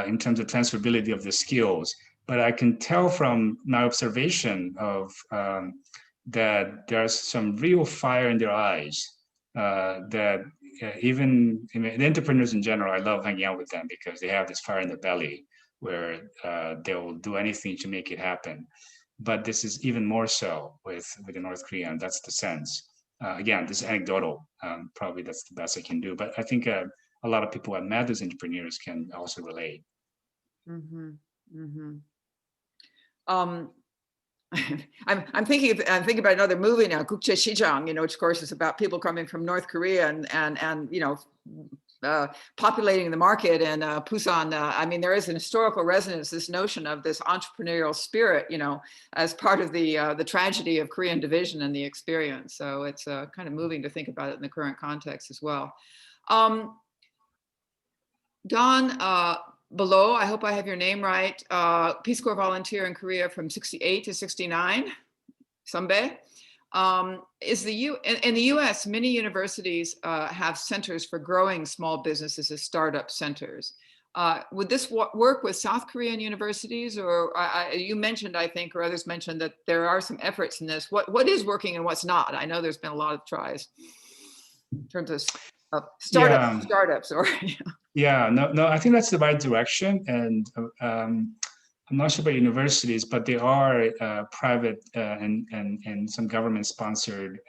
Speaker 2: in terms of transferability of the skills, but I can tell from my observation of that there's some real fire in their eyes. That even the entrepreneurs in general, I love hanging out with them because they have this fire in their belly where they will do anything to make it happen. But this is even more so with the North Korean. That's the sense. Again, this is anecdotal. Probably that's the best I can do. But I think a lot of people who have met those entrepreneurs can also relate.
Speaker 1: Mm-hmm. Mm-hmm. I'm thinking about another movie now, Gukje Shijang, which of course is about people coming from North Korea and populating the market in Busan. I mean, there is an historical resonance, this notion of this entrepreneurial spirit, as part of the tragedy of Korean division and the experience. So it's kind of moving to think about it in the current context as well. Don Below, I hope I have your name right, Peace Corps volunteer in Korea from 68 to 69, Sunbae. In the US, many universities have centers for growing small businesses as startup centers. Would this work with South Korean universities? Or you mentioned, I think, or others mentioned that there are some efforts in this. What is working and what's not? I know there's been a lot of tries in terms of startups or.
Speaker 2: Yeah, no, I think that's the right direction. And I'm not sure about universities, but there are private and some government-sponsored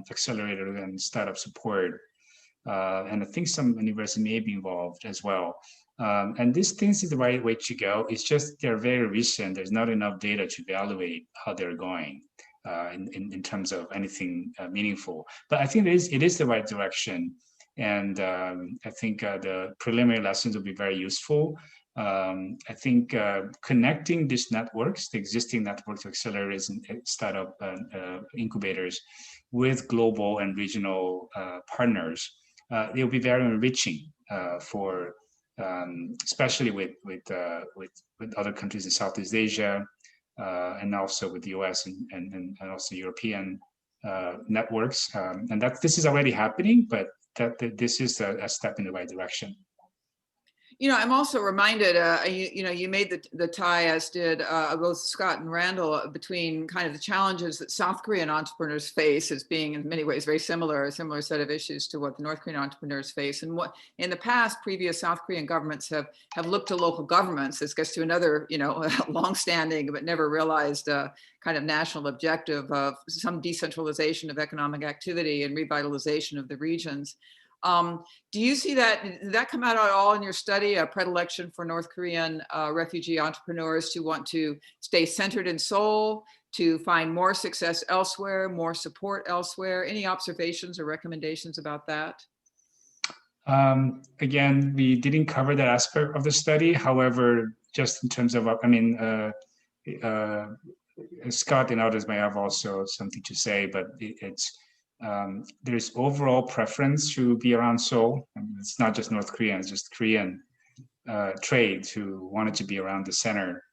Speaker 2: accelerator and startup support. And I think some universities may be involved as well. And this is the right way to go. It's just they're very recent. There's not enough data to evaluate how they're going in terms of anything meaningful. But I think it is the right direction. And I think the preliminary lessons will be very useful. I think connecting these networks, the existing networks of accelerators and startup incubators with global and regional partners, it will be very enriching for, especially with other countries in Southeast Asia and also with the US and also European networks. And this is already happening, but this is a step in the right direction.
Speaker 1: I'm also reminded, you made the tie, as did both Scott and Randall, between kind of the challenges that South Korean entrepreneurs face as being in many ways very similar, a similar set of issues to what the North Korean entrepreneurs face. And what in the past, previous South Korean governments have looked to local governments. This gets to another, longstanding but never realized kind of national objective of some decentralization of economic activity and revitalization of the regions. Do you see that, did that come out at all in your study, a predilection for North Korean refugee entrepreneurs to want to stay centered in Seoul, to find more success elsewhere, more support elsewhere? Any observations or recommendations about that?
Speaker 2: Again, we didn't cover that aspect of the study. However, just in terms of, Scott and others may have also something to say, but there's overall preference to be around Seoul. I mean, it's not just North Koreans, just Korean trades who wanted to be around the center.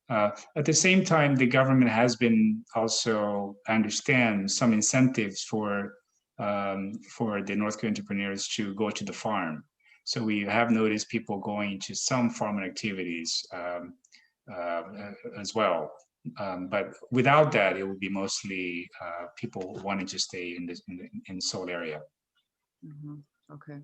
Speaker 2: At the same time, the government has been also, I understand, some incentives for the North Korean entrepreneurs to go to the farm. So we have noticed people going to some farming activities as well. But without that, it would be mostly people wanting to stay in Seoul area.
Speaker 1: Mm-hmm. Okay.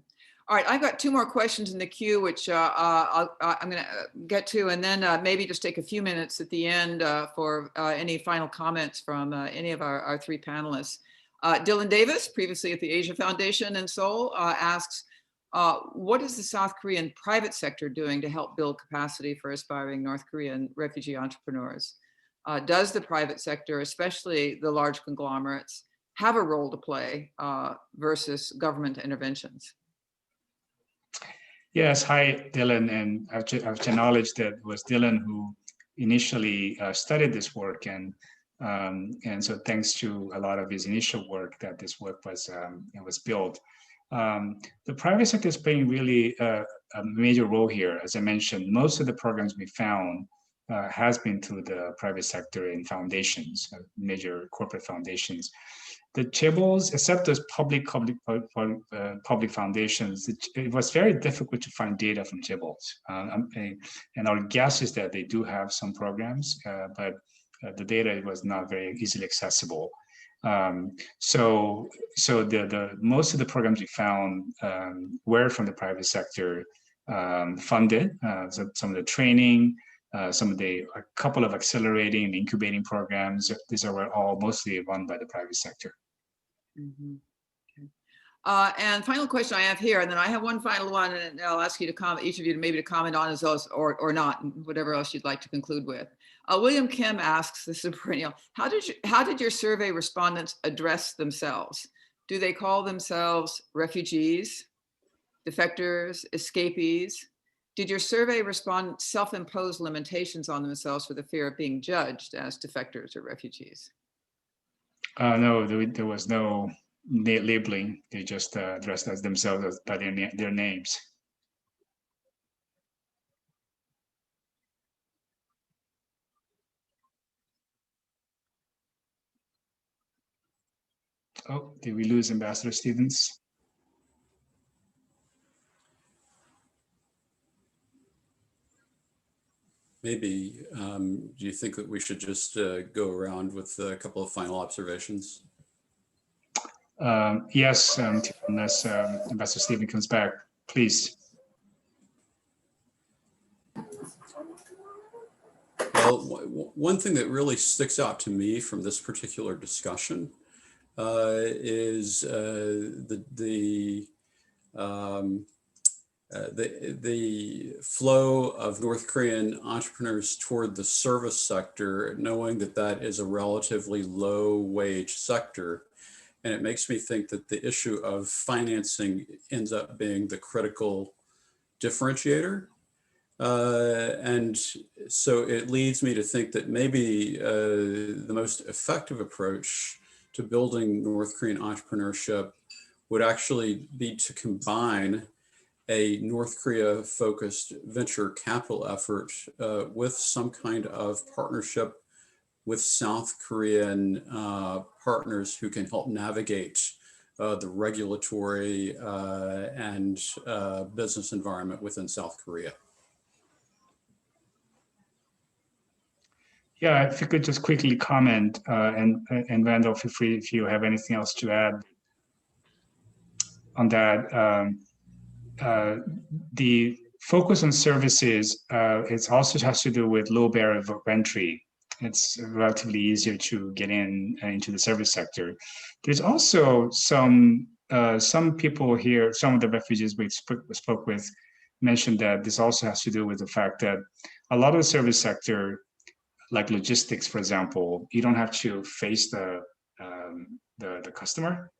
Speaker 1: All right, I've got two more questions in the queue, which I'm going to get to, and then maybe just take a few minutes at the end for any final comments from any of our three panelists. Dylan Davis, previously at the Asia Foundation in Seoul, asks, what is the South Korean private sector doing to help build capacity for aspiring North Korean refugee entrepreneurs? Does the private sector, especially the large conglomerates, have a role to play versus government interventions?
Speaker 2: Yes, hi, Dylan, and I have to acknowledge that it was Dylan who initially studied this work, and so thanks to a lot of his initial work that this work was built. The private sector is playing really a major role here. As I mentioned, most of the programs we found has been through the private sector and foundations, major corporate foundations. The chaebols, except those public foundations, it was very difficult to find data from chaebols. And our guess is that they do have some programs, but the data was not very easily accessible. So the most of the programs we found were from the private sector funded. So some of the training, a couple of accelerating and incubating programs, these are all mostly run by the private sector.
Speaker 1: Mm-hmm. Okay. And final question I have here, and then I have one final one, and I'll ask you to comment, each of you maybe to comment on as those, or not, whatever else you'd like to conclude with. William Kim asks, this is a perennial, how did your survey respondents address themselves? Do they call themselves refugees, defectors, escapees? Did your survey respondents self-impose limitations on themselves for the fear of being judged as defectors or refugees?
Speaker 2: No, there was no labeling. They just addressed as themselves by their names. Oh, did we lose Ambassador Stevens?
Speaker 3: Maybe, do you think that we should just go around with a couple of final observations?
Speaker 2: Yes, unless Ambassador Stevens comes back, please.
Speaker 3: Well, one thing that really sticks out to me from this particular discussion is the flow of North Korean entrepreneurs toward the service sector, knowing that that is a relatively low wage sector. And it makes me think that the issue of financing ends up being the critical differentiator. And so it leads me to think that maybe the most effective approach to building North Korean entrepreneurship would actually be to combine a North Korea focused venture capital effort with some kind of partnership with South Korean partners who can help navigate the regulatory and business environment within South Korea.
Speaker 2: Yeah, if you could just quickly comment, and Randall, feel free if you have anything else to add on that. The focus on services, it also has to do with low barrier of entry. It's relatively easier to get into the service sector. There's also some some people here, some of the refugees we spoke with mentioned that this also has to do with the fact that a lot of the service sector, like logistics, for example, you don't have to face the customer.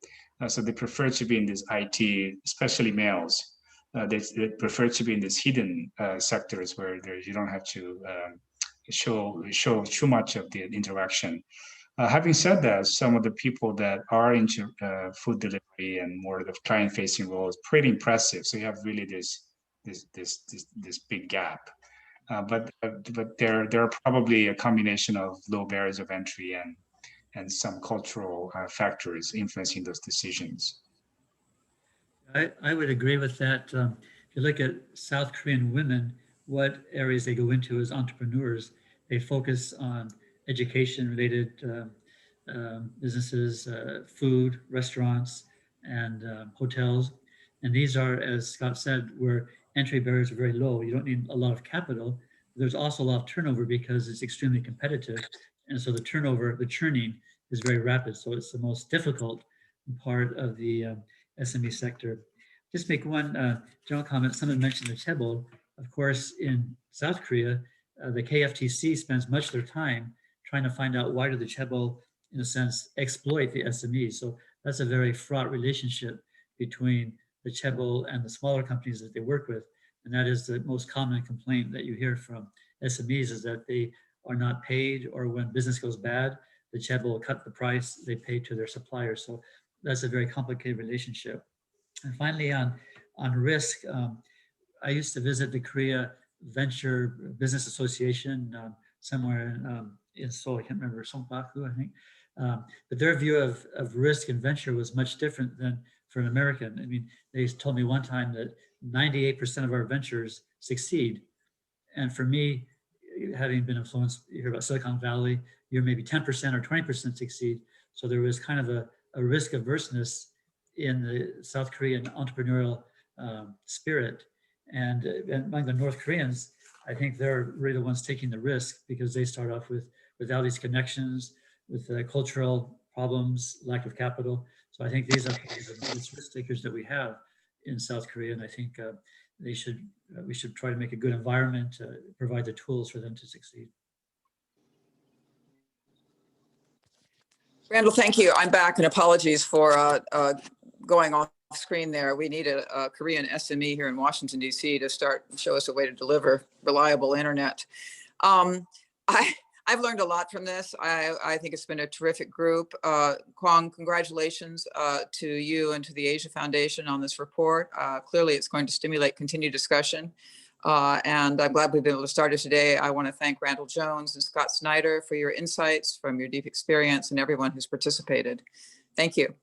Speaker 2: So they prefer to be in this IT, especially males. They prefer to be in these hidden sectors where you don't have to show too much of the interaction. Having said that, some of the people that are into food delivery and more of the client-facing roles, pretty impressive. So you have really this big gap. But there are probably a combination of low barriers of entry and some cultural factors influencing those decisions.
Speaker 5: I would agree with that. If you look at South Korean women, what areas they go into as entrepreneurs, they focus on education-related businesses, food, restaurants, and hotels. And these are, as Scott said, where entry barriers are very low. You don't need a lot of capital. There's also a lot of turnover because it's extremely competitive. And so the turnover, the churning is very rapid. So it's the most difficult part of the SME sector. Just make one general comment. Someone mentioned the chaebol. Of course, in South Korea, the KFTC spends much of their time trying to find out why do the chaebol, in a sense, exploit the SMEs. So that's a very fraught relationship between the chaebol and the smaller companies that they work with. And that is the most common complaint that you hear from SMEs, is that they are not paid, or when business goes bad, the chaebol will cut the price they pay to their suppliers. So that's a very complicated relationship. And finally, on risk, I used to visit the Korea Venture Business Association somewhere in Seoul. I can't remember, Songpaku, I think. But their view of risk and venture was much different than for an American. I mean, they told me one time that 98% of our ventures succeed. And for me, having been influenced, you hear about Silicon Valley, you're maybe 10% or 20% succeed. So there was kind of a risk averseness in the South Korean entrepreneurial spirit. And among the North Koreans, I think they're really the ones taking the risk, because they start off without these connections, with cultural problems, lack of capital. So I think these are the risk takers that we have in South Korea. And I think we should try to make a good environment, provide the tools for them to succeed.
Speaker 1: Randall, thank you. I'm back, and apologies for going off screen there. We need a Korean SME here in Washington, D.C. to show us a way to deliver reliable internet. I've learned a lot from this. I think it's been a terrific group. Kwang, congratulations to you and to the Asia Foundation on this report. Clearly, it's going to stimulate continued discussion. And I'm glad we've been able to start it today. I want to thank Randall Jones and Scott Snyder for your insights from your deep experience, and everyone who's participated. Thank you.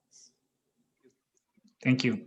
Speaker 2: Thank you.